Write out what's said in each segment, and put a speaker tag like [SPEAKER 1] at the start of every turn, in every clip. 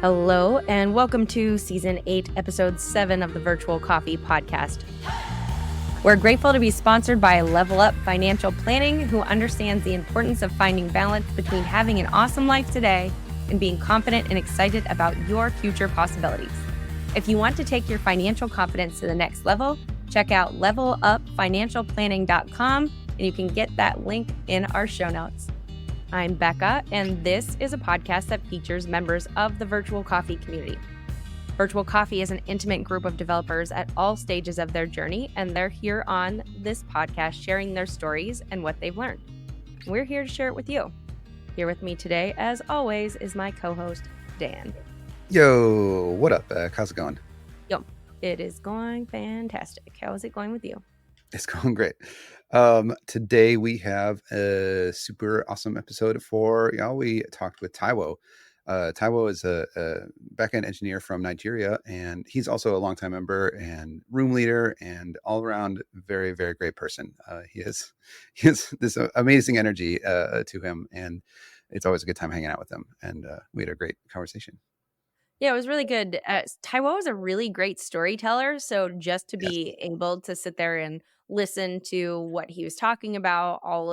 [SPEAKER 1] Hello, and welcome to Season 8, Episode 7 of the Virtual Coffee Podcast. We're grateful to be sponsored by Level Up Financial Planning, who understands the importance of finding balance between having an awesome life today and being confident and excited about your future possibilities. If you want to take your financial confidence to the next level, check out levelupfinancialplanning.com, and you can get that link in our show notes. I'm Bekah, and this is a podcast that features members of the Virtual Coffee community. Virtual Coffee is an intimate group of developers at all stages of their journey, and they're here on this podcast sharing their stories and what they've learned. We're here to share it with you. Here with me today, as always, is my co-host, Dan.
[SPEAKER 2] Yo, what up, Beck? How's it going?
[SPEAKER 1] Yo, it is going fantastic. How is it going with you?
[SPEAKER 2] It's going great. Today we have a super awesome episode for y'all. We talked with Taiwo. Taiwo is a backend engineer from Nigeria, and he's also a longtime member and room leader and all around very, very great person. He has this amazing energy to him, and it's always a good time hanging out with him. And we had a great conversation.
[SPEAKER 1] Yeah, it was really good. Taiwo is a really great storyteller. So just to be able to sit there and listen to what he was talking about, all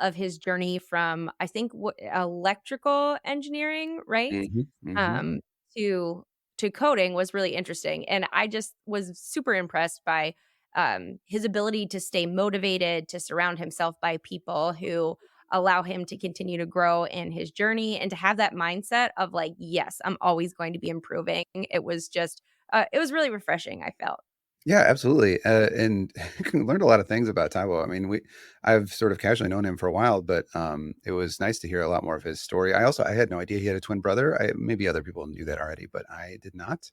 [SPEAKER 1] of his journey from, I think, electrical engineering, right? To coding was really interesting. And I just was super impressed by his ability to stay motivated, to surround himself by people who allow him to continue to grow in his journey and to have that mindset of like, yes, I'm always going to be improving. It was just, it was really refreshing, I felt.
[SPEAKER 2] Yeah, absolutely. And learned a lot of things about Taiwo. I mean, I've sort of casually known him for a while, but it was nice to hear a lot more of his story. I had no idea he had a twin brother. Maybe other people knew that already, but I did not.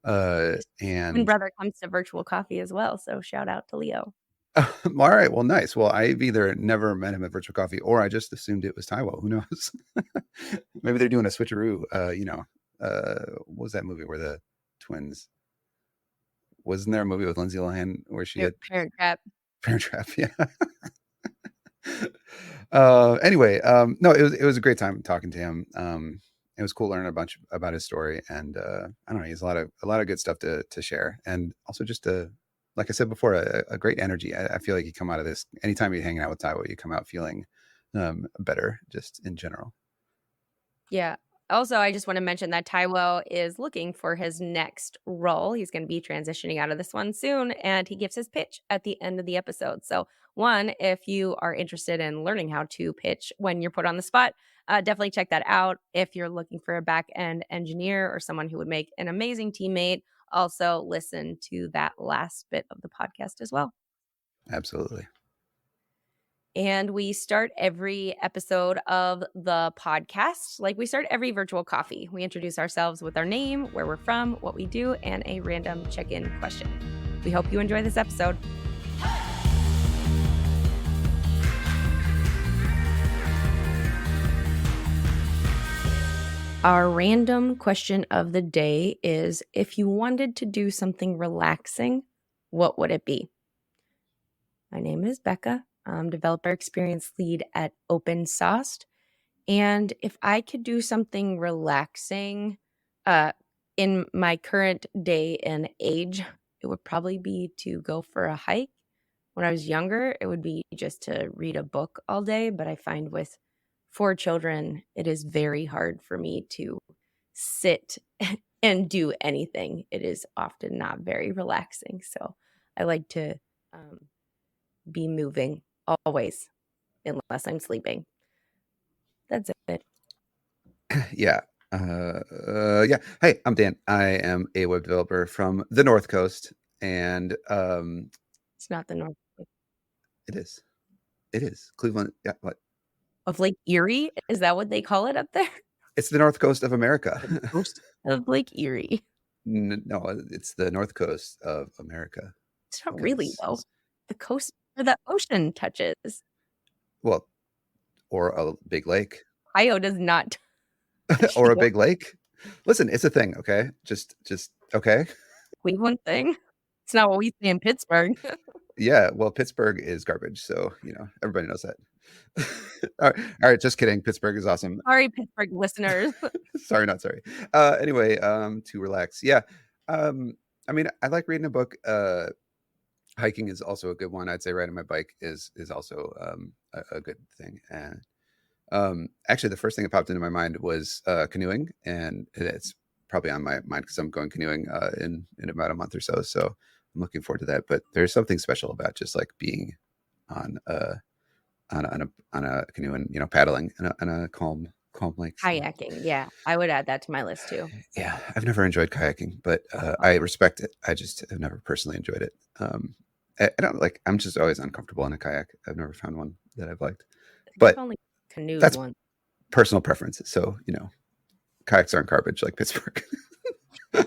[SPEAKER 1] And
[SPEAKER 2] And
[SPEAKER 1] brother comes to Virtual Coffee as well. So shout out to Leo.
[SPEAKER 2] all right, well, nice. Well, I've either never met him at Virtual Coffee or I just assumed it was Taiwo. Who knows? Maybe they're doing a switcheroo. What was that movie where the twins? Wasn't there a movie with Lindsay Lohan where she had
[SPEAKER 1] Parent Trap?
[SPEAKER 2] Parent Trap, yeah. Anyway, no, it was a great time talking to him. It was cool learning a bunch about his story, and I don't know, he's a lot of good stuff to share, and also just like I said before, a great energy. I feel like you come out of this anytime you're hanging out with Taiwo, you come out feeling better, just in general.
[SPEAKER 1] Yeah. Also, I just want to mention that Taiwo is looking for his next role. He's going to be transitioning out of this one soon, and he gives his pitch at the end of the episode. So, one, if you are interested in learning how to pitch when you're put on the spot, definitely check that out. If you're looking for a back-end engineer or someone who would make an amazing teammate, also listen to that last bit of the podcast as well.
[SPEAKER 2] Absolutely.
[SPEAKER 1] And we start every episode of the podcast like we start every Virtual Coffee. We introduce ourselves with our name, where we're from, what we do, and a random check-in question. We hope you enjoy this episode. Our random question of the day is, if you wanted to do something relaxing, what would it be? My name is Bekah. I'm developer experience lead at OpenSauced. And if I could do something relaxing in my current day and age, it would probably be to go for a hike. When I was younger, it would be just to read a book all day. But I find with 4 children, it is very hard for me to sit and do anything. It is often not very relaxing. So I like to be moving always, unless I'm sleeping. That's it.
[SPEAKER 2] Yeah. Yeah. Hey, I'm Dan. I am a web developer from the North Coast, and
[SPEAKER 1] It's not the North
[SPEAKER 2] it is Cleveland. Yeah, what?
[SPEAKER 1] of Lake Erie. Is that what they call it up there?
[SPEAKER 2] It's the North Coast of America.
[SPEAKER 1] The coast of Lake Erie.
[SPEAKER 2] No, it's the North Coast of America.
[SPEAKER 1] It's not really though. The coast where the ocean touches.
[SPEAKER 2] Well, or a big lake.
[SPEAKER 1] Ohio does not.
[SPEAKER 2] Or a big lake. Listen, it's a thing, okay? Just okay.
[SPEAKER 1] Cleveland thing. It's not what we say in Pittsburgh.
[SPEAKER 2] Yeah, well, Pittsburgh is garbage, so everybody knows that. All right, just kidding. Pittsburgh is awesome.
[SPEAKER 1] Sorry, Pittsburgh listeners.
[SPEAKER 2] Sorry, not sorry. Anyway, to relax. Yeah. Um, I mean, I like reading a book. Hiking is also a good one. I'd say riding my bike is also a good thing. And actually, the first thing that popped into my mind was canoeing, and it's probably on my mind because I'm going canoeing in about a month or so. So I'm looking forward to that. But there's something special about just like being on a canoe and paddling in a calm lake. So
[SPEAKER 1] Kayaking. Yeah, I would add that to my list too.
[SPEAKER 2] yeah, I've never enjoyed kayaking, but I respect it. I just have never personally enjoyed it. I don't like. I'm just always uncomfortable in a kayak. I've never found one that I've liked,
[SPEAKER 1] I think I've
[SPEAKER 2] but
[SPEAKER 1] only canoed
[SPEAKER 2] that's
[SPEAKER 1] once.
[SPEAKER 2] personal preferences. So kayaks aren't garbage like Pittsburgh.
[SPEAKER 1] Well,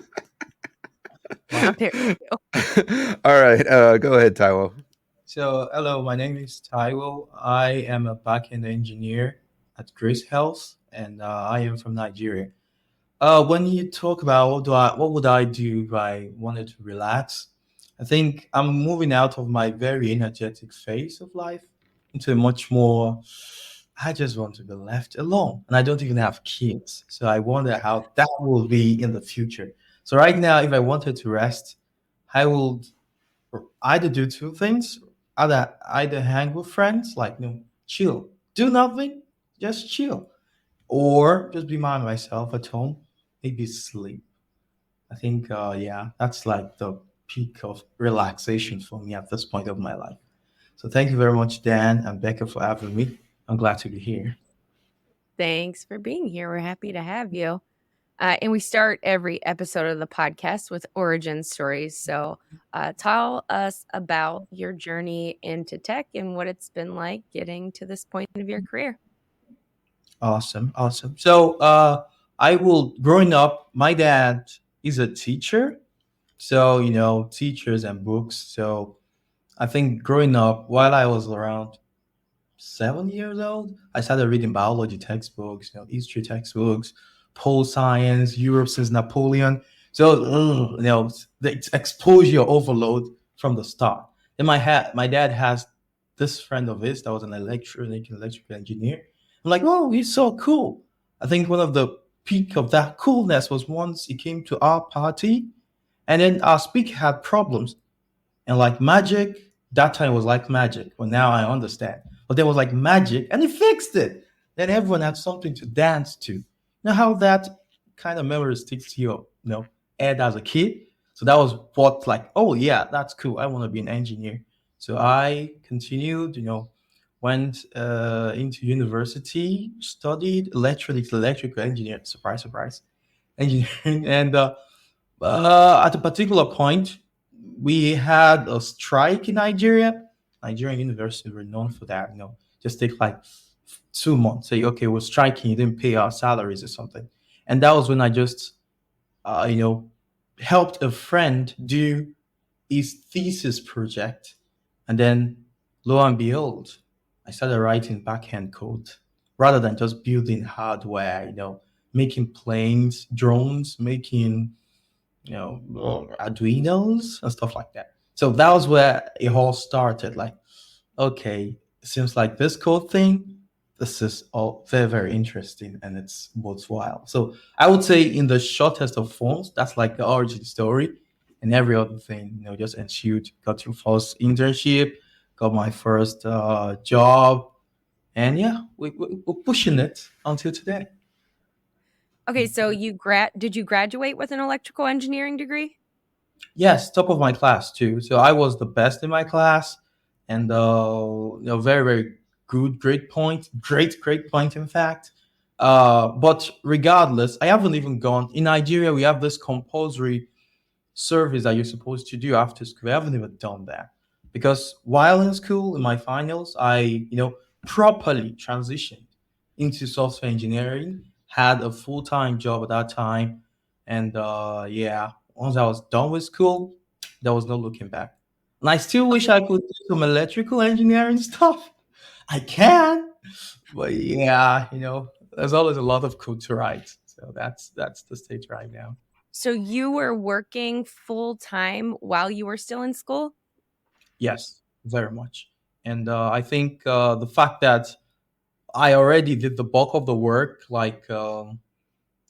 [SPEAKER 1] I'm here.
[SPEAKER 2] All right, go ahead, Taiwo.
[SPEAKER 3] So, hello, my name is Taiwo. I am a backend engineer at Grace Health, and I am from Nigeria. When you talk about what would I do if I wanted to relax, I think I'm moving out of my very energetic phase of life into a much more. I just want to be left alone, and I don't even have kids, so I wonder how that will be in the future. So right now, if I wanted to rest, I will either do two things: either hang with friends, like chill, do nothing, just chill, or just be by myself at home, maybe sleep. I think, yeah, that's like the peak of relaxation for me at this point of my life. So thank you very much, Dan and Becca, for having me. I'm glad to be here.
[SPEAKER 1] Thanks for being here. We're happy to have you. And we start every episode of the podcast with origin stories. So tell us about your journey into tech and what it's been like getting to this point of your career.
[SPEAKER 3] Awesome, awesome. So growing up, my dad is a teacher. So, teachers and books. So I think growing up, while I was around 7 years old, I started reading biology textbooks, history textbooks, pole science, Europe since Napoleon. So, the exposure overload from the start. Then my dad has this friend of his that was an electrical engineer. I'm like, oh, he's so cool. I think one of the peak of that coolness was once he came to our party, and then our speaker had problems. And like magic, that time was like magic. But now I understand. But there was like magic, and he fixed it. Then everyone had something to dance to. You know how that kind of memory sticks to your, head as a kid. So that was what like, oh yeah, that's cool. I want to be an engineer. So I continued, went into university, studied electrical engineer. Surprise, surprise, engineering, and at a particular point, we had a strike in Nigeria. Nigerian universities were known for that. Just take like 2 months. Say, okay, we're striking. You didn't pay our salaries or something. And that was when I just, uh, you know, helped a friend do his thesis project. And then, lo and behold, I started writing backend code rather than just building hardware. Making planes, drones, making Arduinos and stuff like that. So that was where it all started. Like, okay, it seems like this code thing, this is all very, very interesting and it's worthwhile. So I would say in the shortest of forms, that's like the origin story. And every other thing, just ensued. Got your first internship, got my first job, and yeah, we're pushing it until today.
[SPEAKER 1] Okay, so did you graduate with an electrical engineering degree?
[SPEAKER 3] Yes, top of my class too. So I was the best in my class, and very very good, great point. In fact, but regardless, I haven't even gone. In Nigeria, we have this compulsory service that you're supposed to do after school. I haven't even done that because while in school, in my finals, I properly transitioned into software engineering. Had a full time job at that time, and yeah, once I was done with school, there was no looking back. And I still wish I could do some electrical engineering stuff. I can, but yeah, there's always a lot of code to write. So that's the stage right now.
[SPEAKER 1] So you were working full time while you were still in school?
[SPEAKER 3] Yes. very much. And I think the fact that I already did the bulk of the work, like I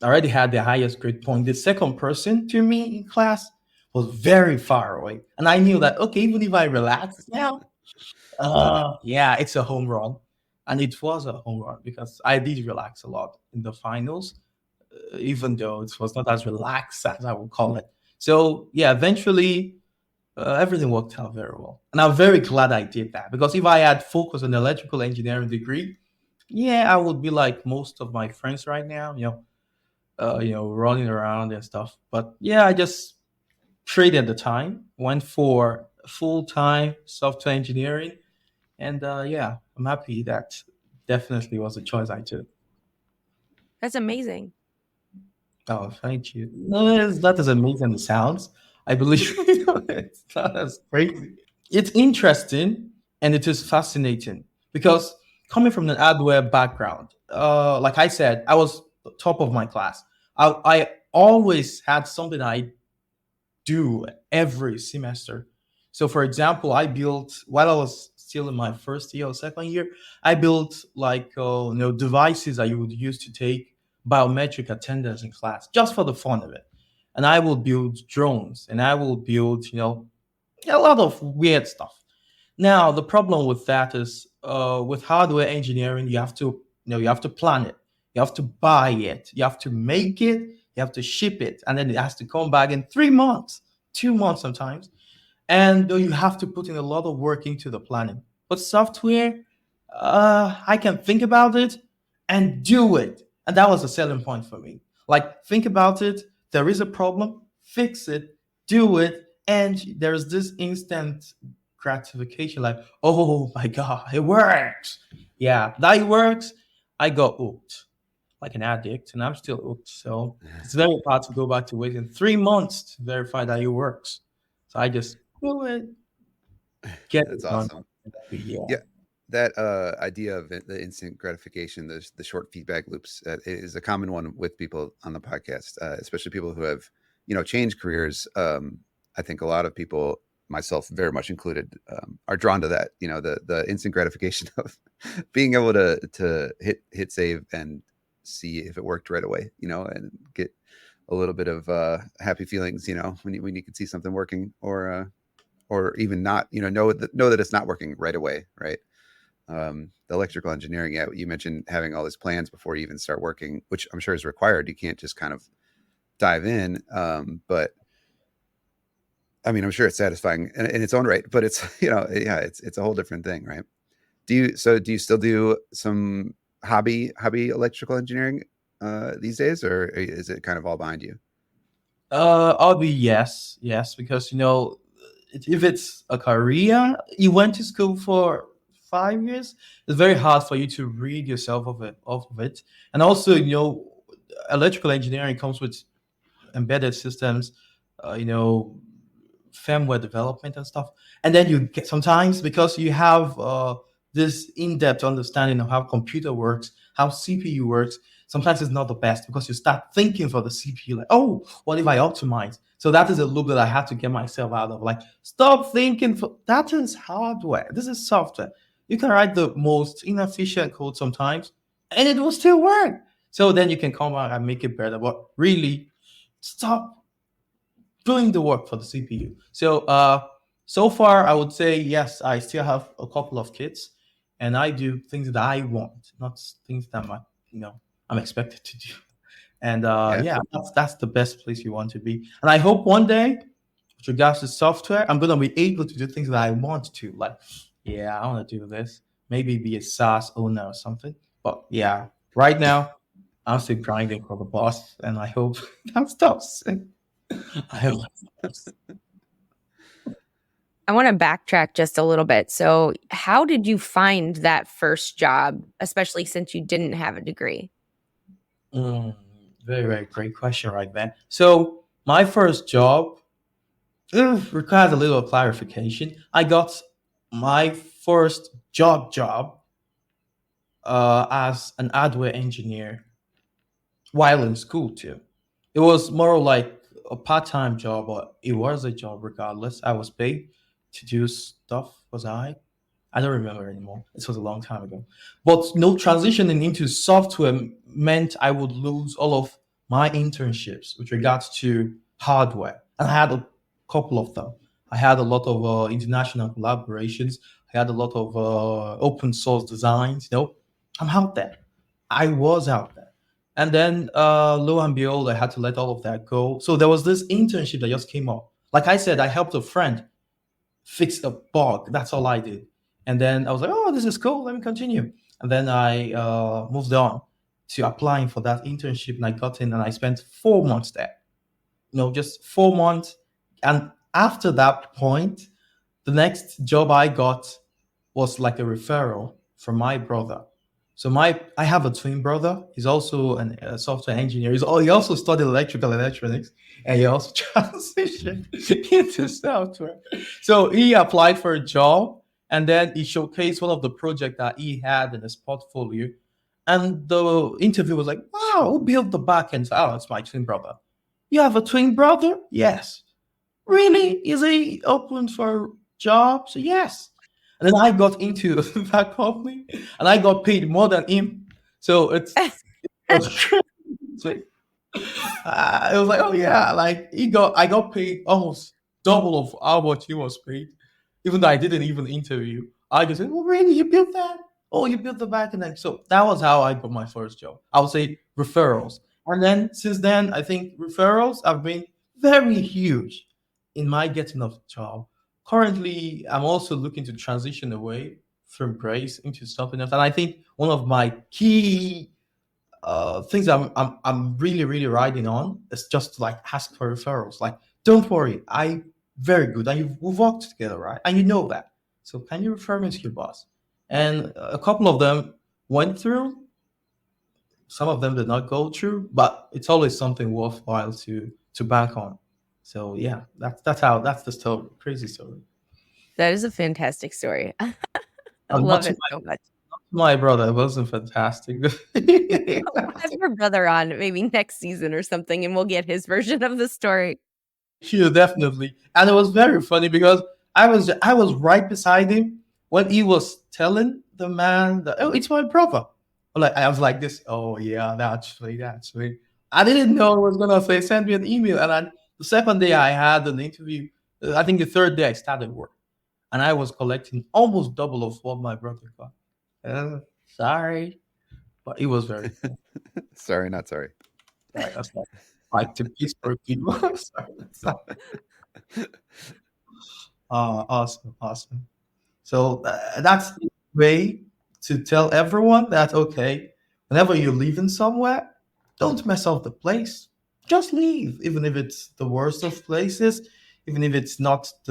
[SPEAKER 3] already had the highest grade point. The second person to me in class was very far away. And I knew that, okay, even if I relax now, yeah, it's a home run. And it was a home run because I did relax a lot in the finals, even though it was not as relaxed as I would call it. So, yeah, eventually everything worked out very well. And I'm very glad I did that because if I had focused on electrical engineering degree, yeah, I would be like most of my friends right now, running around and stuff. But yeah, I just traded the time, went for full time software engineering, and yeah, I'm happy that definitely was the choice I took.
[SPEAKER 1] That's amazing.
[SPEAKER 3] Oh, thank you. No, it's not as amazing as it sounds. I believe it's not as crazy. It's interesting and it is fascinating because coming from an hardware background, like I said, I was the top of my class. I always had something I do every semester. So, for example, I built while I was still in my first year or second year, I built like devices that you would use to take biometric attendance in class just for the fun of it. And I will build drones, and I will build a lot of weird stuff. Now, the problem with that is with hardware engineering, you have to plan it, you have to buy it, you have to make it, you have to ship it, and then it has to come back in 3 months, 2 months sometimes, and you have to put in a lot of work into the planning. But software, I can think about it and do it, and that was a selling point for me. Like think about it, there is a problem, fix it, do it, and there's this instant gratification like, oh my god, it works. Yeah, that it works. I got hooked like an addict, and I'm still hooked. So it's very hard to go back to waiting 3 months to verify that it works. So I just do it, get
[SPEAKER 2] That's
[SPEAKER 3] it done.
[SPEAKER 2] awesome.
[SPEAKER 3] Yeah.
[SPEAKER 2] Yeah, that idea of the instant gratification, the short feedback loops, is a common one with people on the podcast, especially people who have changed careers. I think a lot of people, myself very much included, are drawn to that. The instant gratification of being able to hit save and see if it worked right away. And get a little bit of happy feelings. When you can see something working, or even not. Know that it's not working right away. Right. The electrical engineering, yeah, you mentioned having all these plans before you even start working, which I'm sure is required. You can't just kind of dive in. But I mean, I'm sure it's satisfying in its own right, but it's, yeah, it's a whole different thing, right? Do you still do some hobby electrical engineering these days, or is it kind of all behind you?
[SPEAKER 3] I'll be yes, because if it's a career, you went to school for 5 years. It's very hard for you to read yourself off of it, and also electrical engineering comes with embedded systems, uh, you know, firmware development and stuff. And then you get sometimes because you have this in-depth understanding of how computer works, how CPU works. Sometimes it's not the best because you start thinking for the CPU, like, oh, what if I optimize? So that is a loop that I had to get myself out of. Like, stop thinking for that is hardware. This is software. You can write the most inefficient code sometimes, and it will still work. So then you can come out and make it better. But really, stop doing the work for the CPU. So far, I would say yes. I still have a couple of kids, and I do things that I want, not things that I'm expected to do. And
[SPEAKER 2] Yeah.
[SPEAKER 3] yeah, that's the best place you want to be. And I hope one day, with regards to software, I'm gonna be able to do things that I want to. Like, yeah, I want to do this. Maybe be a SaaS owner or something. But yeah, right now, I'm still grinding for the boss, and I hope that stops. I hope that stops.
[SPEAKER 1] I want to backtrack just a little bit. So, how did you find that first job, especially since you didn't have a degree?
[SPEAKER 3] Mm, very, very great question right there. So my first job requires a little clarification. I got my first job as an hardware engineer while in school too. It was more like a part-time job, but it was a job regardless. I was paid. to do stuff. Was I? I don't remember anymore. It was a long time ago. But no, transitioning into software meant I would lose all of my internships with regards to hardware. And I had a couple of them. I had a lot of international collaborations. I had a lot of open source designs. I'm out there. I was out there. And then lo and behold, I had to let all of that go. So there was this internship that just came up. Like I said, I helped a friend fix a bug. That's all I did. And then I was like, oh, this is cool. Let me continue. And then I moved on to applying for that internship, and I got in, and I spent 4 months there. Just 4 months. And after that point, the next job I got was like a referral from my brother. So I have a twin brother. He's also a software engineer. He also studied electrical electronics, and he also transitioned into software. So he applied for a job, and then he showcased one of the projects that he had in his portfolio. And the interview was like, wow, who built the backend? Oh, it's my twin brother. You have a twin brother? Yes. Really? Is he open for jobs? Yes. And then I got into that company, and I got paid more than him. So it was it was like, oh yeah, like I got paid almost double of how much he was paid, even though I didn't even interview. I just said, oh really, you built that? Oh, you built the back, and then so that was how I got my first job. I would say referrals, and then since then, I think referrals have been very huge in my getting of job. Currently, I'm also looking to transition away from Grace into something else, and I think one of my key things I'm really really riding on is just to like ask for referrals. Like, don't worry, I very good, and we've worked together, right? And you know that. So can you refer me to your boss? And a couple of them went through. Some of them did not go through, but it's always something worthwhile to bank on. So yeah, that's the story. Crazy story.
[SPEAKER 1] That is a fantastic story. I
[SPEAKER 3] And
[SPEAKER 1] love it so much.
[SPEAKER 3] my brother, it wasn't fantastic.
[SPEAKER 1] We'll have your brother on maybe next season or something, and we'll get his version of the story.
[SPEAKER 3] Sure, definitely. And it was very funny because I was right beside him when he was telling the man that, oh, it's my brother. I was like this. Oh yeah, that's me. I didn't know it was gonna say send me an email. And then the second day I had an interview. I think the third day I started work, and I was collecting almost double of what my brother got. Sorry, but it was very cool.
[SPEAKER 2] Sorry, not sorry.
[SPEAKER 3] Right, that's like to Pittsburgh people. Sorry. Awesome. So that's the way to tell everyone that, okay, whenever you're leaving somewhere, don't mess up the place. Just leave, even if it's the worst of places, even if it's not I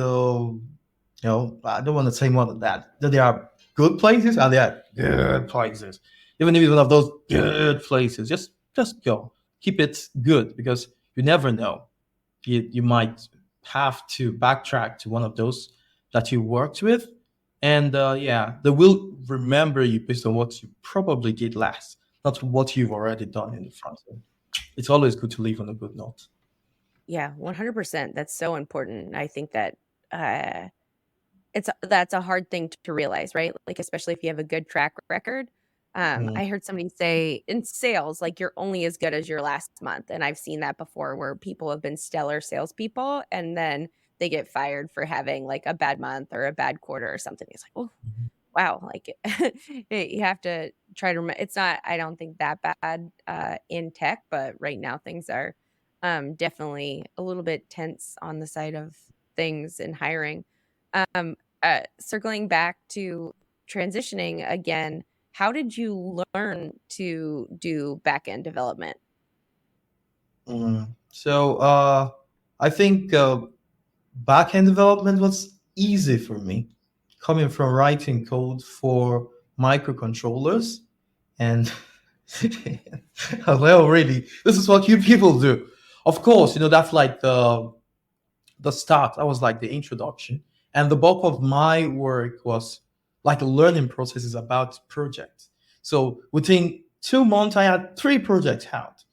[SPEAKER 3] don't want to say more than that. That there are good places and there are good places. Even if it's one of those good places, just go. Keep it good, because you never know. You might have to backtrack to one of those that you worked with, and they will remember you based on what you probably did last, not what you've already done in the front end. It's always good to leave on a good note.
[SPEAKER 1] Yeah, 100%. That's so important. I think that that's a hard thing to realize, right? Like, especially if you have a good track record. I heard somebody say in sales, like, you're only as good as your last month. And I've seen that before, where people have been stellar salespeople and then they get fired for having like a bad month or a bad quarter or something. It's like, oh, wow. Like you have to try to remember. It's not, I don't think that bad in tech, but right now things are definitely a little bit tense on the side of things in hiring. Circling back to transitioning again, how did you learn to do backend development?
[SPEAKER 3] So I think backend development was easy for me, coming from writing code for microcontrollers. And I was like, oh, really? This is what you people do. Of course, that's like the start. That was like the introduction. And the bulk of my work was like a learning processes about projects. So within 2 months, I had 3 projects out.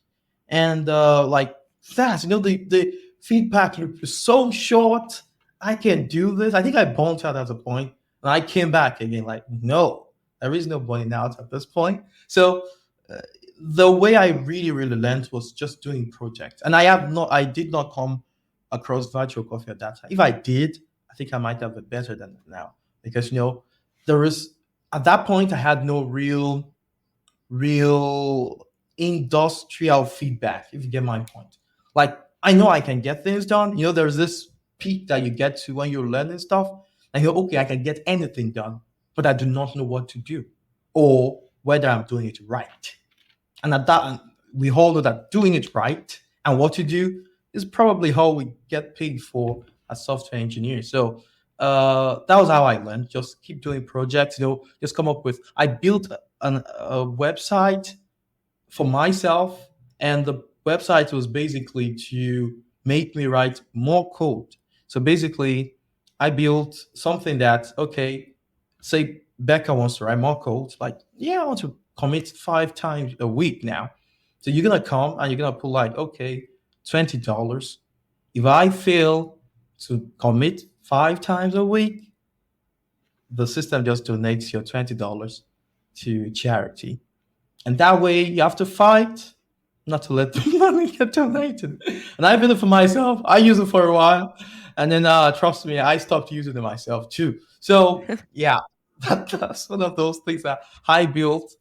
[SPEAKER 3] And like that, the feedback loop is so short. I can do this. I think I burnt out at a point, and I came back again. Like, no, there is no burning out at this point. So uh, the way I really, really learned was just doing projects, and I did not come across virtual coffee at that time. If I did, I think I might have it better than now because there is at that point I had no real industrial feedback, if you get my point. Like, I know I can get things done. There's this peak that you get to when you're learning stuff, and you're okay, I can get anything done, but I do not know what to do or whether I'm doing it right. And at that, we all know that doing it right and what to do is probably how we get paid for as software engineers. So that was how I learned. Just keep doing projects. Just come up with. I built a website for myself, and the website was basically to make me write more code. So basically, I built something that, okay, say Becca wants to write more code, like, yeah, I want to commit 5 times a week now. So you're gonna come and you're gonna put like, okay, $20. If I fail to commit 5 times a week, the system just donates your $20 to charity. And that way you have to fight not to let the money get donated. And I've been it for myself. I use it for a while. And then trust me, I stopped using it myself too. So yeah, that's one of those things that I built.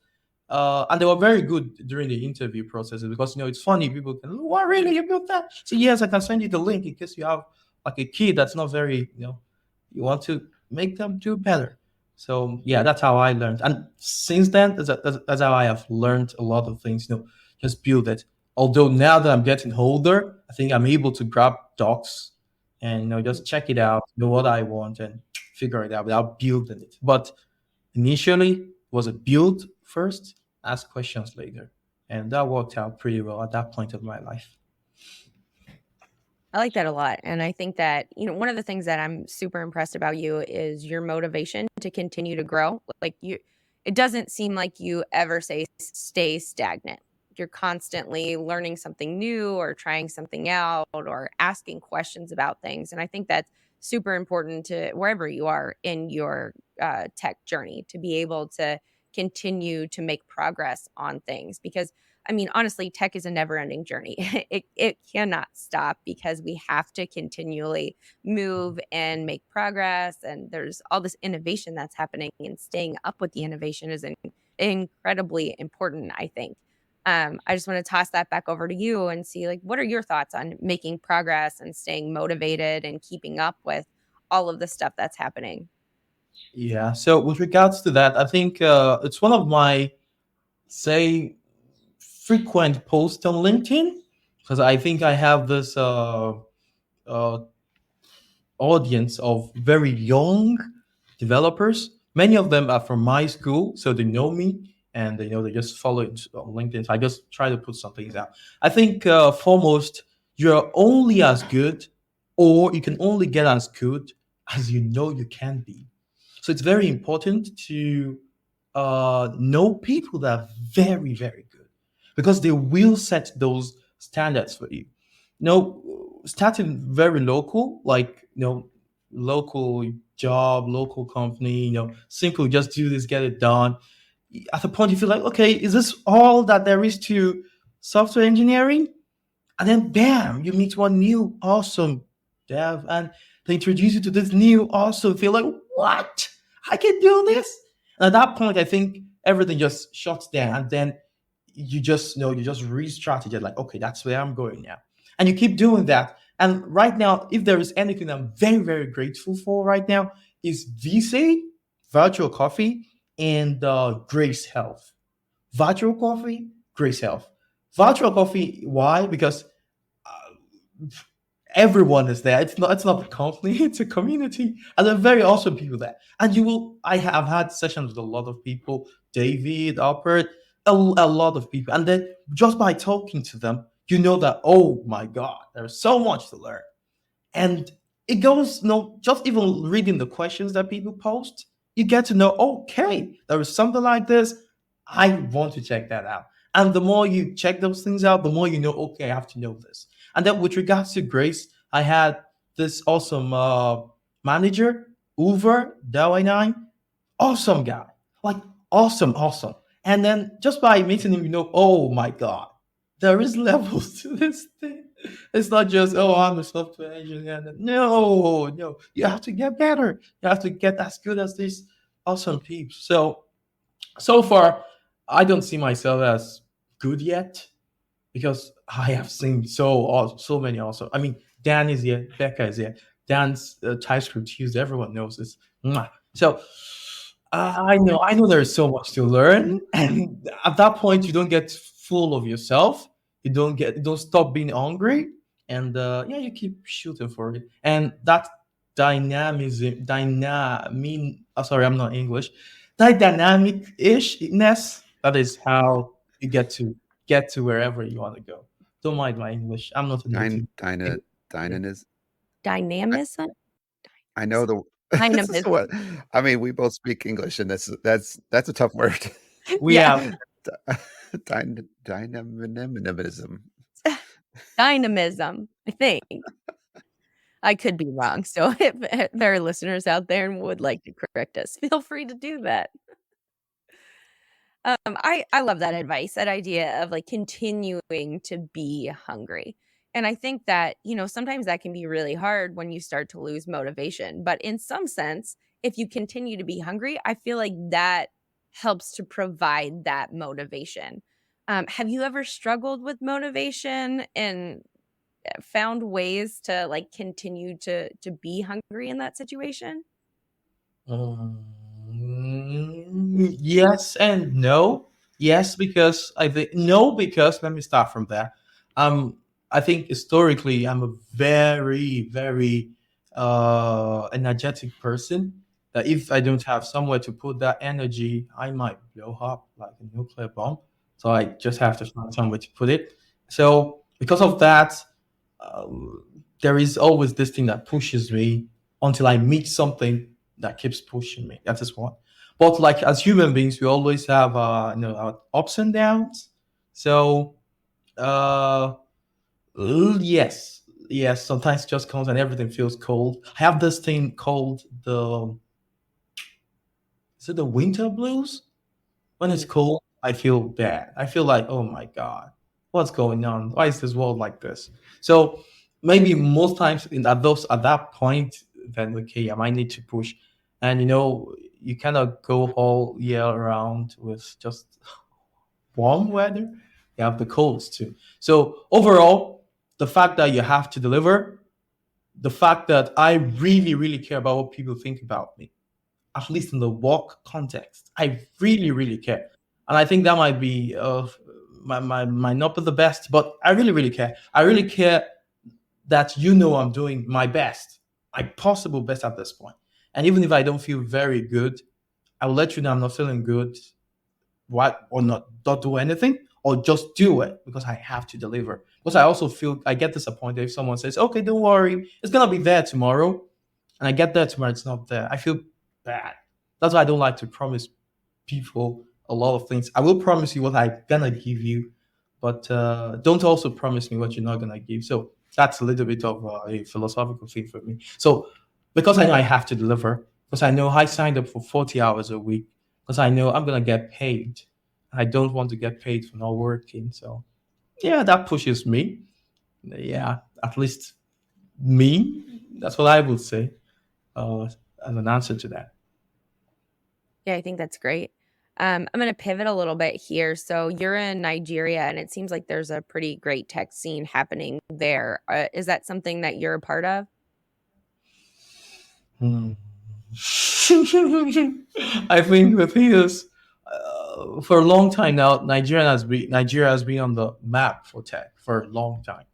[SPEAKER 3] And they were very good during the interview processes because it's funny. People can, what, really, you built that? So yes, I can send you the link in case you have like a kid that's not very, you want to make them do better. So yeah, that's how I learned. And since then, that's how I have learned a lot of things. Just build it. Although now that I'm getting older, I think I'm able to grab docs and just check it out, know what I want, and figure it out without building it. But initially, was a build first, ask questions later, and that worked out pretty well at that point of my life.
[SPEAKER 1] I like that a lot. And I think that, one of the things that I'm super impressed about you is your motivation to continue to grow. Like it doesn't seem like you ever stay stagnant. You're constantly learning something new or trying something out or asking questions about things. And I think that's super important to wherever you are in your tech journey, to be able to continue to make progress on things. Because honestly, tech is a never-ending journey. It cannot stop because we have to continually move and make progress. And there's all this innovation that's happening, and staying up with the innovation is incredibly important, I think. I just want to toss that back over to you and see, like, what are your thoughts on making progress and staying motivated and keeping up with all of the stuff that's happening?
[SPEAKER 3] Yeah. So with regards to that, I think it's one of my, say, frequent posts on LinkedIn, because I think I have this audience of very young developers. Many of them are from my school, so they know me and they just follow it on LinkedIn. So I just try to put some things out. I think foremost, you're only as good, or you can only get as good as you can be. So it's very important to know people that are very, very good, because they will set those standards for you. Starting very local, like, local job, local company, simple, just do this, get it done. At a point, you feel like, okay, is this all that there is to software engineering? And then, bam, you meet one new awesome dev, and they introduce you to this new awesome. Feel like, what? I can do this. And at that point, I think everything just shuts down, and then you just re-strategize. Like, okay, that's where I'm going now, and you keep doing that. And right now, if there is anything I'm very, very grateful for right now, is VC, Virtual Coffee, and Grace Health. Virtual Coffee, Grace Health. Virtual Coffee, why? Because everyone is there. It's not a company, it's a community, and there are very awesome people there. And I have had sessions with a lot of people, David, Albert, a lot of people, and then just by talking to them, that, oh my god, there's so much to learn. And it goes, just even reading the questions that people post, you get to know, okay, there is something like this, I want to check that out. And the more you check those things out, the more okay, I have to know this. And then with regards to Grace, I had this awesome manager, Uber Dawainine, awesome guy, like awesome. And then just by meeting him, oh my god, there is levels to this thing. It's not just, oh, I'm a software engineer. No, you have to get better. You have to get as good as these awesome people. So far, I don't see myself as good yet because I have seen so many also. I mean, Dan is here, Bekah is here. Dan's TypeScript used, everyone knows this. Mwah. So I know there's so much to learn, and at that point, you don't get full of yourself. You don't stop being hungry, and you keep shooting for it. And that sorry, I'm not English. That dynamic-ishness, that is how you get to wherever you want to go. Don't mind my English. I'm not a native.
[SPEAKER 1] Dynamism?
[SPEAKER 2] I know the
[SPEAKER 1] Dynamism.
[SPEAKER 2] what I mean. We both speak English, and that's a tough word.
[SPEAKER 3] We have
[SPEAKER 2] Dynamism.
[SPEAKER 1] Dynamism, I think. I could be wrong. So if there are listeners out there and would like to correct us, feel free to do that. I love that advice, that idea of like continuing to be hungry. And I think that, sometimes that can be really hard when you start to lose motivation. But in some sense, if you continue to be hungry, I feel like that helps to provide that motivation. Have you ever struggled with motivation and found ways to like continue to be hungry in that situation?
[SPEAKER 3] Yes and no. Yes, because I think no, because let me start from there. I think historically I'm a very, very energetic person. That if I don't have somewhere to put that energy, I might blow up like a nuclear bomb. So I just have to find somewhere to put it. So because of that, there is always this thing that pushes me until I meet something that keeps pushing me. That is one. But like as human beings, we always have our ups and downs. So yes, sometimes it just comes and everything feels cold. I have this thing called is it the winter blues? When it's cold, I feel bad. I feel like, oh my god, what's going on? Why is this world like this? So maybe most times at that point, then okay, I might need to push. And you cannot go all year around with just warm weather. You have the colds too. So overall, the fact that you have to deliver, the fact that I really, really care about what people think about me, at least in the work context, I really, really care. And I think that might be might not be the best, but I really, really care. I really care that I'm doing my best, my possible best at this point. And even if I don't feel very good, I will let you know I'm not feeling good. What or not do anything or just do it because I have to deliver. Because I also feel I get disappointed if someone says, "Okay, don't worry, it's gonna be there tomorrow," and I get there tomorrow, it's not there. I feel bad. That's why I don't like to promise people a lot of things. I will promise you what I'm gonna give you, but don't also promise me what you're not gonna give. So that's a little bit of a philosophical thing for me. So because I know I have to deliver, because I know I signed up for 40 hours a week, because I know I'm gonna get paid. I don't want to get paid for not working. So yeah, that pushes me. Yeah, at least me. That's what I would say as an answer to that.
[SPEAKER 1] Yeah, I think that's great. I'm going to pivot a little bit here. So you're in Nigeria, and it seems like there's a pretty great tech scene happening there. Is that something that you're a part of?
[SPEAKER 3] I think the thing is, for a long time now, Nigeria has been on the map for tech for a long time.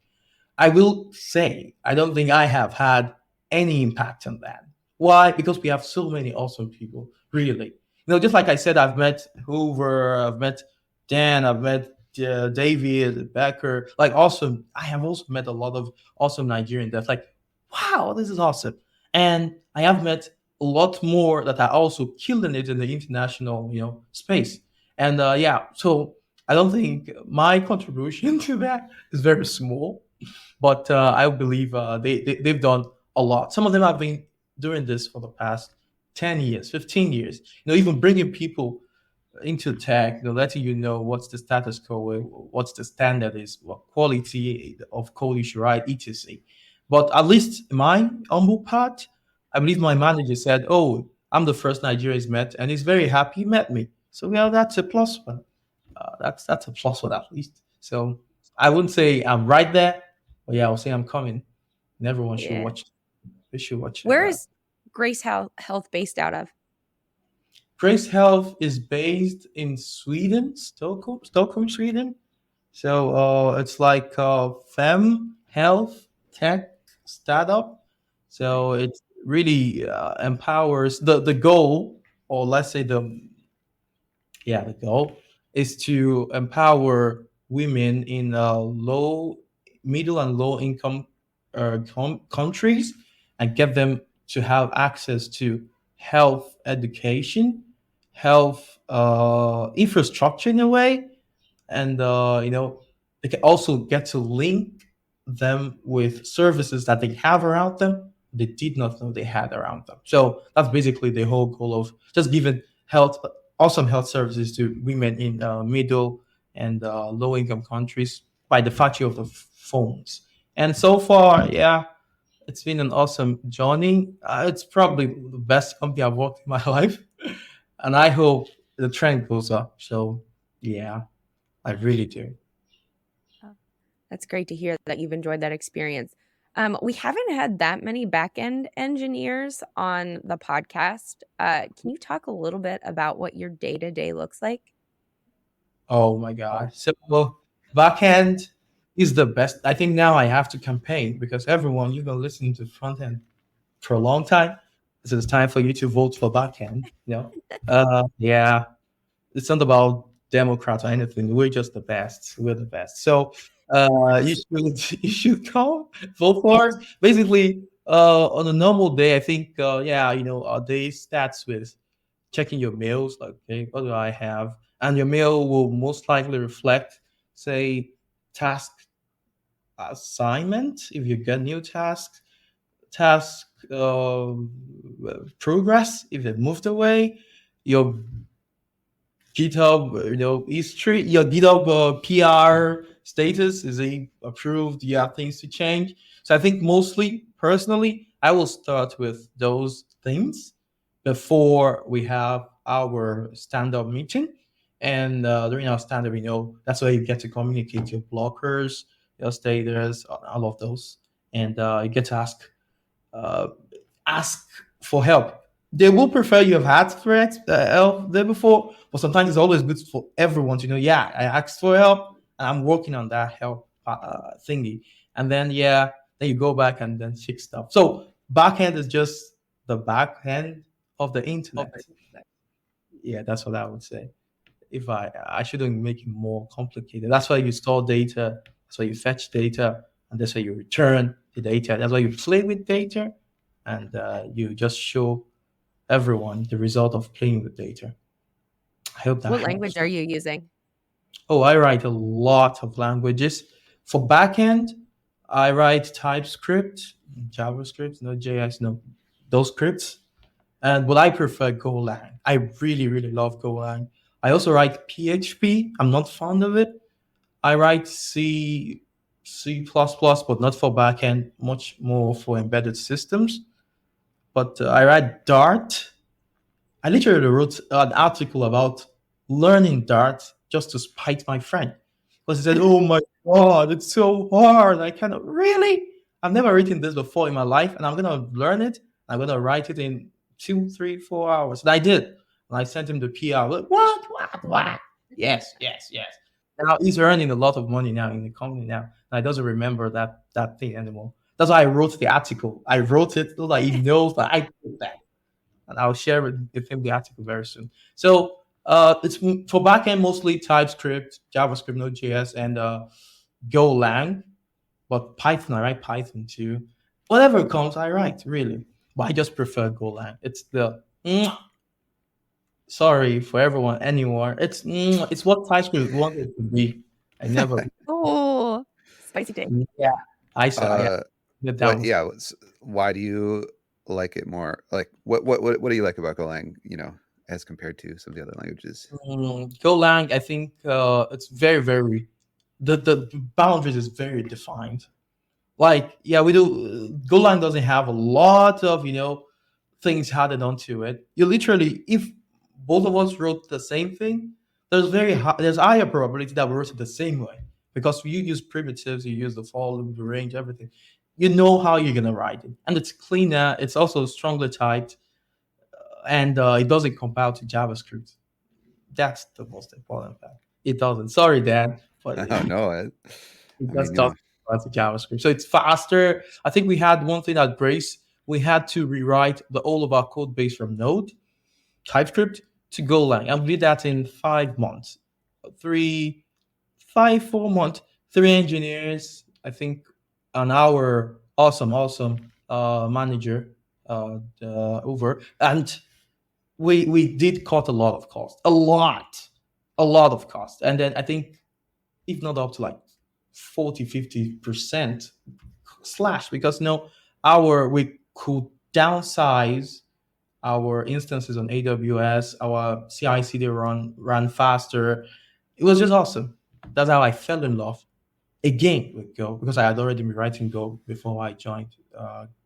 [SPEAKER 3] I will say, I don't think I have had any impact on that. Why? Because we have so many awesome people, really. Just like I said, I've met Hoover, I've met Dan, I've met David, Becker, like awesome. I have also met a lot of awesome Nigerian devs. Like, wow, this is awesome. And I have met a lot more that are also killing it in the international, space. And so I don't think my contribution to that is very small, but I believe they've done a lot. Some of them have been doing this for the past 10 years, 15 years. Even bringing people into tech, letting you know what's the status quo, what's the standard is, what quality of code you should write, etc. But at least my humble part, I believe my manager said, "Oh, I'm the first Nigerian he's met, and he's very happy he met me." So that's a plus one. That's a plus one at least. So I wouldn't say I'm right there, but yeah, I'll say I'm coming. And everyone should watch. They should watch it.
[SPEAKER 1] Where is Grace Health based out of?
[SPEAKER 3] Grace Health is based in Sweden, Stockholm, Sweden. So it's like a fem health tech startup. So it really empowers the goal, or let's say the goal is to empower women in middle and low income countries and get them to have access to health education, health infrastructure in a way, and they can also get to link them with services that they have around them they did not know they had around them. So that's basically the whole goal of just giving awesome health services to women in middle and low income countries by the virtue of the phones. And so far, yeah, it's been an awesome journey. It's probably the best company I've worked in my life, and I hope the trend goes up. So yeah, I really do.
[SPEAKER 1] That's great to hear that you've enjoyed that experience. We haven't had that many backend engineers on the podcast. Can you talk a little bit about what your day-to-day looks like?
[SPEAKER 3] Oh my God. So backend is the best. I think now I have to campaign because everyone, you've been listening to front end for a long time. So it's time for you to vote for backend. Yeah. It's not about Democrats or anything. We're just the best. We're the best. So you should go vote for us. Basically, on a normal day, I think our day starts with checking your mails. Like, okay, what do I have? And your mail will most likely reflect, say, task assignment if you get new tasks, task progress if it moved away, your GitHub, history, your GitHub PR status, is it approved? Do you have things to change? So I think mostly, personally, I will start with those things before we have our stand-up meeting. And during our stand-up, that's where you get to communicate your blockers, your status, all of those, and you get to ask for help. They will prefer you have had for help there before, but sometimes it's always good for everyone to know, yeah, I asked for help and I'm working on that help thingy. And then, then you go back and then fix stuff. So backend is just the back end of the internet. Yeah, that's what I would say. If I shouldn't make it more complicated. That's why you store data. That's why you fetch data. And that's why you return the data. That's why you play with data. And you just show everyone the result of playing with data. I hope that
[SPEAKER 1] What
[SPEAKER 3] helps.
[SPEAKER 1] language are you using?
[SPEAKER 3] Oh, I write a lot of languages. For backend, I write TypeScript, JavaScript, no JS, no those scripts. But I prefer Golang. I really, really love Golang. I also write PHP. I'm not fond of it. I write C++, but not for backend, much more for embedded systems. But I write Dart. I literally wrote an article about learning Dart just to spite my friend. Because he said, oh my God, it's so hard. I cannot really. I've never written this before in my life, and I'm going to learn it. I'm going to write it in 2, 3, 4 hours. And I did. And I sent him the PR. Like, what? Yes. Now he's earning a lot of money now in the company now. And he doesn't remember that thing anymore. That's why I wrote the article. I wrote it so that he knows that I did that. And I'll share with him the article very soon. So it's for backend mostly TypeScript, JavaScript, Node.js, and Golang. But Python, I write Python too. Whatever comes, I write, really. But I just prefer Golang. It's the sorry for everyone anymore. It's what TypeScript wanted to be. I never.
[SPEAKER 1] Oh, spicy take.
[SPEAKER 3] Yeah, I saw. That
[SPEAKER 2] What?
[SPEAKER 3] was
[SPEAKER 2] Yeah. Why do you like it more? Like, what do you like about Golang? As compared to some of the other languages.
[SPEAKER 3] Golang. I think it's very, very the boundaries is very defined. Like, yeah, we do. Golang doesn't have a lot of things added onto it. You literally, if both of us wrote the same thing, there's higher probability that we wrote it the same way because you use primitives, you use the for loop, the range, everything. You know how you're gonna write it, and it's cleaner. It's also strongly typed, and it doesn't compile to JavaScript. That's the most important fact. It doesn't. Sorry, Dan, but
[SPEAKER 2] Oh no,
[SPEAKER 3] it
[SPEAKER 2] I
[SPEAKER 3] does
[SPEAKER 2] mean,
[SPEAKER 3] talk about the JavaScript. So it's faster. I think we had one thing at Brace. We had to rewrite all of our code base from Node, TypeScript to Golang. And we did that in 5 months. 4 months. 3 engineers, I think, an hour. Awesome manager over. And we did cut a lot of cost. A lot of cost. And then I think if not up to like 40-50% slash because we could downsize our instances on AWS, our CI/CD ran faster. It was just awesome. That's how I fell in love again with Go because I had already been writing Go before I joined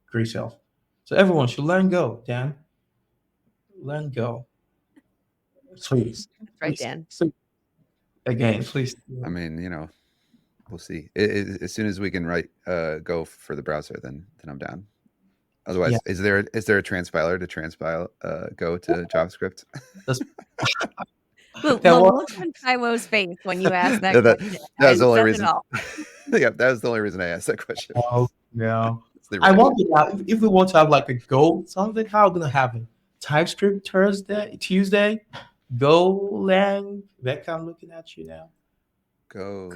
[SPEAKER 3] Great Self. So everyone should learn Go. Dan, learn Go, please.
[SPEAKER 1] That's right, Dan.
[SPEAKER 3] Again, please.
[SPEAKER 2] I mean, we'll see. As soon as we can write Go for the browser, then I'm down. Otherwise,
[SPEAKER 3] Yeah.
[SPEAKER 2] is there a transpiler to transpile Go to JavaScript?
[SPEAKER 1] The look on Taiwo's face when you ask that question,
[SPEAKER 2] that was the only
[SPEAKER 1] says it
[SPEAKER 2] reason.
[SPEAKER 1] all.
[SPEAKER 2] Yeah, that was the only reason I asked that question.
[SPEAKER 3] Oh, yeah.
[SPEAKER 2] I
[SPEAKER 3] wonder if we want to have like a Go something, how are we gonna have it? TypeScript Tuesday, Golang. Becca, I'm looking at you now.
[SPEAKER 2] Go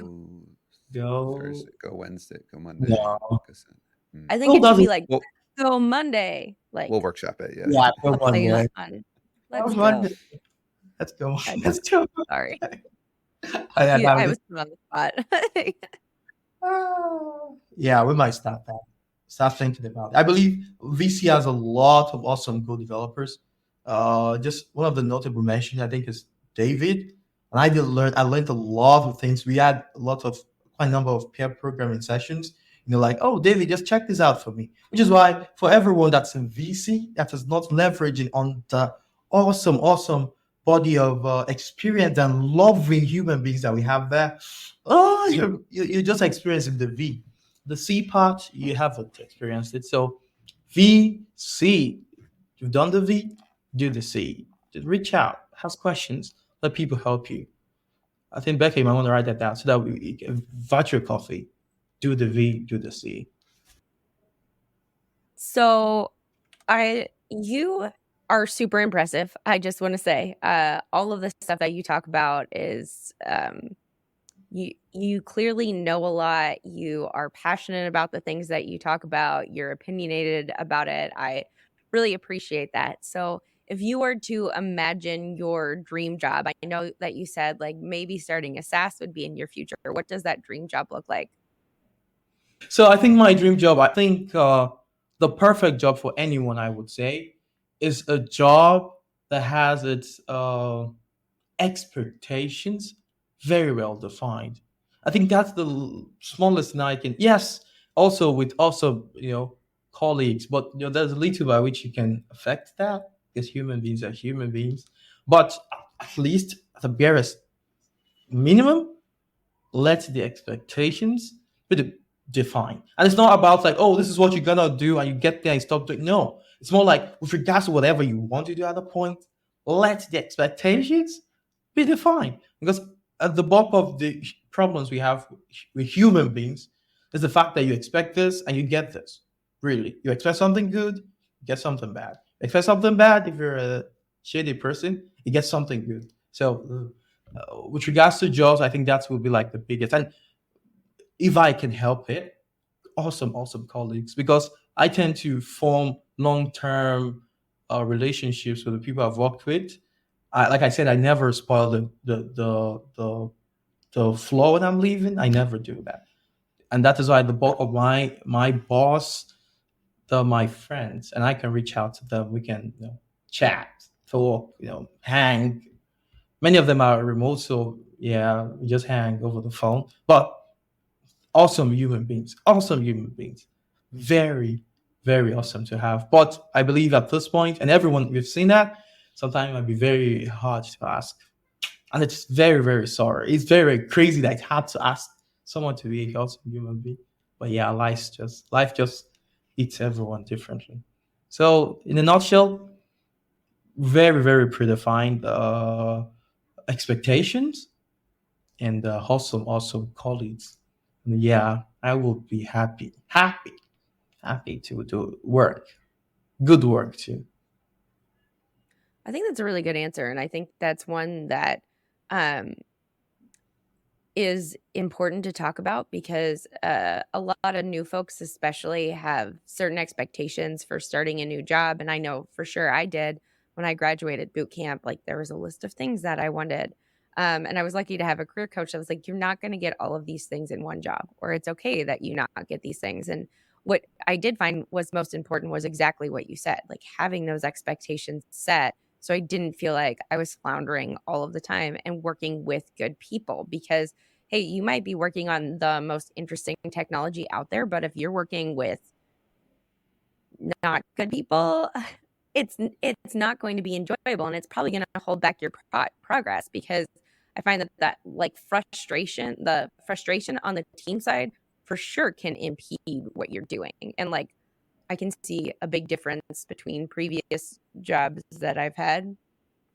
[SPEAKER 2] Thursday, go Wednesday, go Monday.
[SPEAKER 3] No.
[SPEAKER 1] I think it should be like go Monday. Like
[SPEAKER 2] we'll workshop it. Yeah.
[SPEAKER 3] Yeah, go
[SPEAKER 1] I'll tell you
[SPEAKER 3] Monday.
[SPEAKER 1] that one. Let's go.
[SPEAKER 3] Let's go. Let's go.
[SPEAKER 1] Sorry.
[SPEAKER 3] I
[SPEAKER 1] was put on the spot.
[SPEAKER 3] Yeah, we might start that. Start thinking about it. I believe VC has a lot of awesome Go developers. Just one of the notable mentions, I think, is David. And I learned a lot of things. We had quite a number of pair programming sessions. Like, oh, David, just check this out for me. Which is why for everyone that's in VC that is not leveraging on the awesome body of experience and loving human beings that we have there, you're just experiencing the V. The C part, you haven't experienced it. So VC, you've done the V, do the C. Just reach out, ask questions, let people help you. I think Becca, you might want to write that down so that we can virtual coffee. Do the V, do the C.
[SPEAKER 1] So you are super impressive. I just want to say, all of the stuff that you talk about is, you clearly know a lot. You are passionate about the things that you talk about. You're opinionated about it. I really appreciate that. So if you were to imagine your dream job, I know that you said like maybe starting a SaaS would be in your future. What does that dream job look like?
[SPEAKER 3] So I think my dream job, the perfect job for anyone, I would say, is a job that has its expectations very well defined. I think that's the smallest thing I can. Yes, also with colleagues, but there's a little by which you can affect that because human beings are human beings. But at least at the barest minimum, let the expectations be defined. And it's not about like, oh, this is what you're gonna do, and you get there and stop doing. No, it's more like with regards to whatever you want to do at the point, let the expectations be defined. Because at the bulk of the problems we have with human beings is the fact that you expect this and you get this. Really, you expect something good, you get something bad. You expect something bad if you're a shady person, you get something good. So with regards to jobs, I think that will be like the biggest. And if I can help it, awesome colleagues, because I tend to form long-term relationships with the people I've worked with. Like I said, I never spoil the flow when I'm leaving. I never do that. and that is why the bulk of my boss, my friends, and I can reach out to them. We can chat, talk, hang. Many of them are remote, so yeah, we just hang over the phone. But awesome human beings, very, very awesome to have. But I believe at this point, and everyone we've seen that, sometimes it might be very hard to ask, and it's very, very sorry. It's very, very crazy that it's hard to ask someone to be an awesome human being. But yeah, life just eats everyone differently. So in a nutshell, very, very predefined expectations and awesome colleagues. And yeah, I will be happy to do work, good work too.
[SPEAKER 1] I think that's a really good answer, and I think that's one that is important to talk about because a lot of new folks especially have certain expectations for starting a new job, and I know for sure I did when I graduated boot camp. Like, there was a list of things that I wanted, and I was lucky to have a career coach that was like, you're not going to get all of these things in one job, or it's okay that you not get these things. And what I did find was most important was exactly what you said, like having those expectations set so I didn't feel like I was floundering all of the time, and working with good people. Because, hey, you might be working on the most interesting technology out there, but if you're working with not good people, it's not going to be enjoyable, and it's probably going to hold back your progress. Because I find that like the frustration on the team side for sure can impede what you're doing. And like, I can see a big difference between previous job that I've had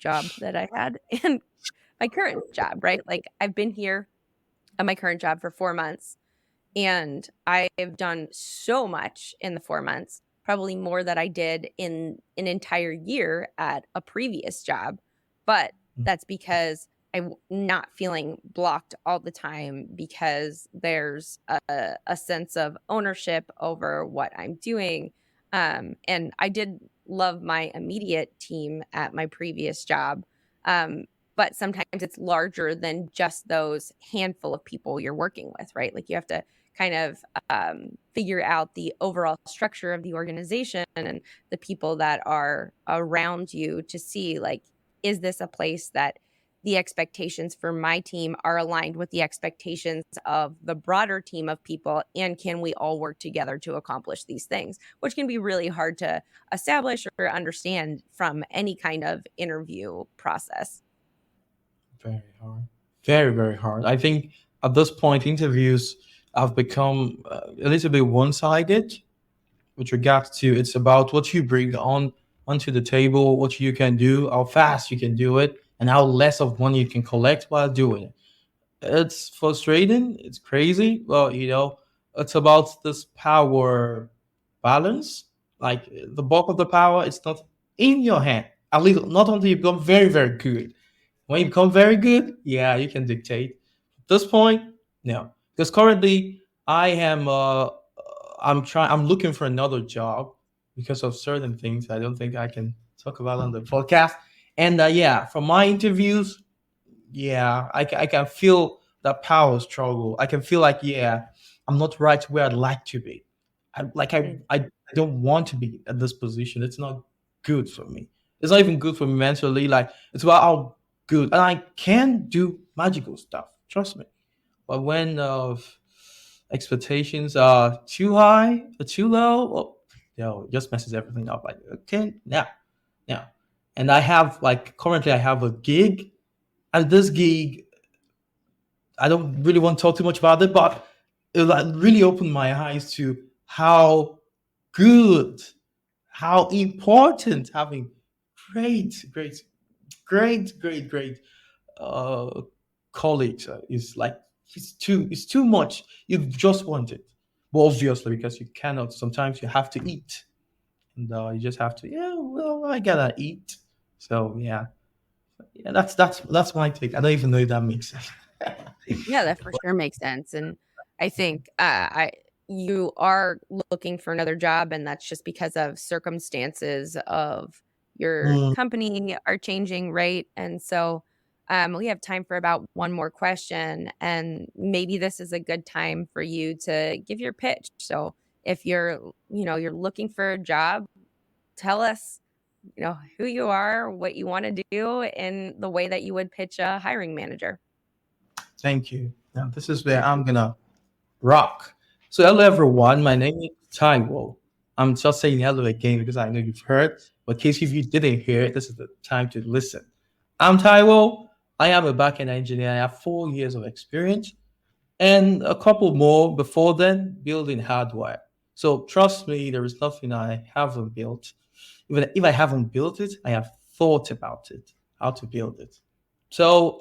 [SPEAKER 1] and my current job, right? Like, I've been here at my current job for 4 months, and I've done so much in the 4 months, probably more than I did in an entire year at a previous job. But that's because I'm not feeling blocked all the time, because there's a sense of ownership over what I'm doing. And I did love my immediate team at my previous job. But sometimes it's larger than just those handful of people you're working with, right? Like, you have to kind of figure out the overall structure of the organization and the people that are around you to see, like, is this a place that the expectations for my team are aligned with the expectations of the broader team of people, and can we all work together to accomplish these things, which can be really hard to establish or understand from any kind of interview process.
[SPEAKER 3] Very hard, very, very hard. I think at this point, interviews have become a little bit one-sided with regards to, it's about what you bring onto the table, what you can do, how fast you can do it, and how less of money you can collect while doing it. It's frustrating, it's crazy. Well, it's about this power balance. Like, the bulk of the power is not in your hand, at least not until you become very, very good. When you become very good, yeah, you can dictate. At this point, no, because currently I'm looking for another job because of certain things I don't think I can talk about on the podcast. And yeah, from my interviews, yeah, I can feel that power struggle. I can feel like, yeah, I'm not right where I'd like to be. I don't want to be at this position. It's not good for me. It's not even good for me mentally. Like, it's about how good, and I can do magical stuff. Trust me. But when expectations are too high or too low, well, it just messes everything up. Like, okay, now, and I have, like, currently I have a gig, and this gig, I don't really want to talk too much about it, but it like really opened my eyes to how good, how important having great, great, great colleagues is. Like, it's too much. You just want it. Well, obviously, because you cannot. Sometimes you have to eat, and you just have to. Yeah, well, I gotta eat. So yeah, that's my take. I don't even know if that makes sense.
[SPEAKER 1] Yeah, that for sure makes sense. And I think you are looking for another job, and that's just because of circumstances of your company are changing, right? And so We have time for about one more question, and maybe this is a good time for you to give your pitch. So if you're looking for a job, tell us, who you are, what you want to do, in the way that you would pitch a hiring manager.
[SPEAKER 3] Thank you. Now, this is where I'm going to rock. So, hello, everyone. My name is Taiwo. I'm just saying hello again because I know you've heard. But in case if you didn't hear it, this is the time to listen. I'm Taiwo. I am a backend engineer. I have 4 years of experience and a couple more before then building hardware. So, trust me, there is nothing I haven't built. Even if I haven't built it, I have thought about it, how to build it. So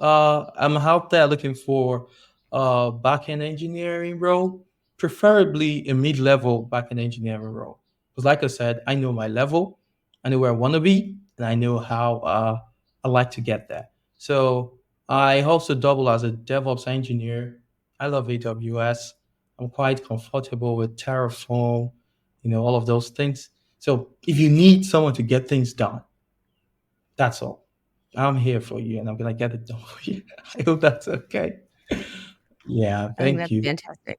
[SPEAKER 3] I'm out there looking for a backend engineering role, preferably a mid-level backend engineering role. Because like I said, I know my level, I know where I want to be, and I know how I like to get there. So I also double as a DevOps engineer. I love AWS. I'm quite comfortable with Terraform, all of those things. So if you need someone to get things done, that's all. I'm here for you, and I'm gonna get it done for you. I hope that's okay. Yeah,
[SPEAKER 1] I think
[SPEAKER 3] thank
[SPEAKER 1] that's
[SPEAKER 3] you.
[SPEAKER 1] fantastic.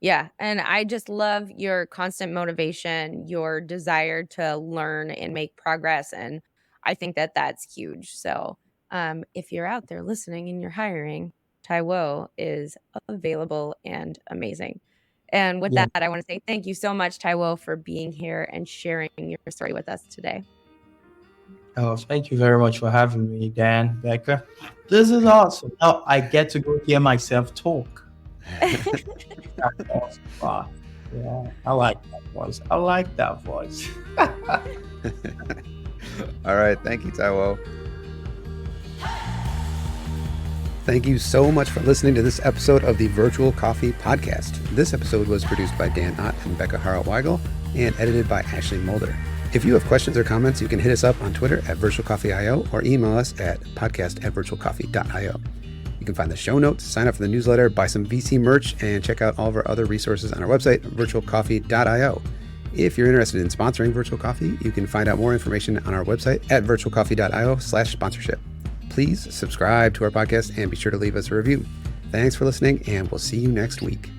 [SPEAKER 1] Yeah, and I just love your constant motivation, your desire to learn and make progress, and I think that that's huge. So if you're out there listening and you're hiring, Taiwo is available and amazing. And with
[SPEAKER 3] Yeah.
[SPEAKER 1] that, I want to say thank you so much, Taiwo, for being here and sharing your story with us today.
[SPEAKER 3] Oh, thank you very much for having me, Dan, Becca. This is awesome. Now I get to go hear myself talk. That's awesome. Wow. Yeah, I like that voice.
[SPEAKER 2] All right. Thank you, Taiwo. Thank you so much for listening to this episode of the Virtual Coffee Podcast. This episode was produced by Dan Ott and Becca Harrell-Weigel and edited by Ashley Mulder. If you have questions or comments, you can hit us up on Twitter at virtualcoffee.io or email us at podcast@virtualcoffee.io. You can find the show notes, sign up for the newsletter, buy some VC merch, and check out all of our other resources on our website, virtualcoffee.io. If you're interested in sponsoring Virtual Coffee, you can find out more information on our website at virtualcoffee.io/sponsorship. Please subscribe to our podcast and be sure to leave us a review. Thanks for listening, and we'll see you next week.